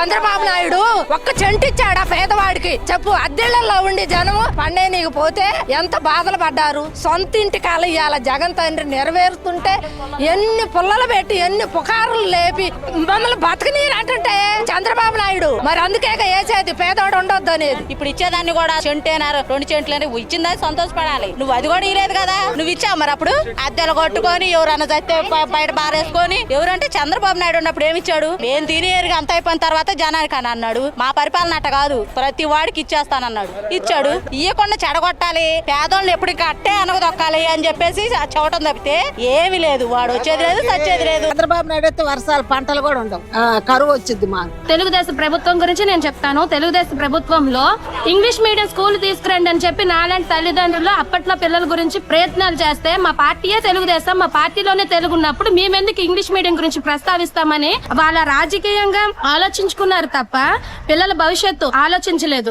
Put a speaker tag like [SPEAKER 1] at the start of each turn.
[SPEAKER 1] చంద్రబాబు నాయుడు ఒక్క చెంటిచ్చాడా పేదవాడికి చెప్పు. అద్దెళ్లలో ఉండి జనము పండే నీకు పోతే ఎంత బాధలు పడ్డారు. సొంత ఇంటి కాల ఇయ్యాల జగన్ తండ్రి నెరవేరుతుంటే ఎన్ని పుల్లలు పెట్టి ఎన్ని పుకారులు లేపి మమ్మల్ని బతకనీరు అంటుంటే చంద్రబాబు నాయుడు మరి అందుకే వేసేది పేదవాడు ఉండొద్దు అనేది.
[SPEAKER 2] ఇప్పుడు ఇచ్చేదాన్ని కూడా చెంటేనారు 2 చెంట్లని ఇచ్చిందని సంతోషపడాలి. నువ్వు అది కూడా ఇలేదు కదా, నువ్వు ఇచ్చావు. మరి అప్పుడు అద్దెలు కొట్టుకొని ఎవరన్నా చస్తే బయట బారేసుకొని ఎవరంటే చంద్రబాబు నాయుడు ఉన్నప్పుడు ఏమి ఇచ్చాడు? మేము తినేరుగా అంత అయిపోయిన తర్వాత జనానికి అని అన్నాడు. మా పరిపాలన అట్ట కాదు, ప్రతి వాడికి ఇచ్చేస్తానన్నాడు, ఇచ్చాడు. ఇయ్యకుండా చెడగొట్టాలి, పేదోళ్ళు ఎప్పటికీ అట్టే అనగదొక్కాలి అని చెప్పేసి చవటం తప్పితే ఏమి లేదు. వాడు వచ్చేది లేదు, సచ్చేది లేదు.
[SPEAKER 3] చంద్రబాబు నాయుడు అయితే వర్షాలు పంటలు కూడా ఉండవు, కరువు వచ్చింది. మా
[SPEAKER 4] తెలుగుదేశం ప్రభుత్వం గురించి నేను చెప్తాను. తెలుగుదేశం ప్రభుత్వంలో ఇంగ్లీష్ మీడియం స్కూల్ తీసుకురండి అని చెప్పి నాలాంటి తల్లిదండ్రులు అప్పట్లో పిల్లల గురించి ప్రయత్నాలు చేస్తే మా పార్టీయే తెలుగుదేశం, మా పార్టీలోనే తెలుగు ఉన్నప్పుడు మేమెందుకు ఇంగ్లీష్ మీడియం గురించి ప్రస్తావిస్తామని వాళ్ళ రాజకీయంగా ఆలోచించుకున్నారు తప్ప పిల్లల భవిష్యత్తు ఆలోచించలేదు.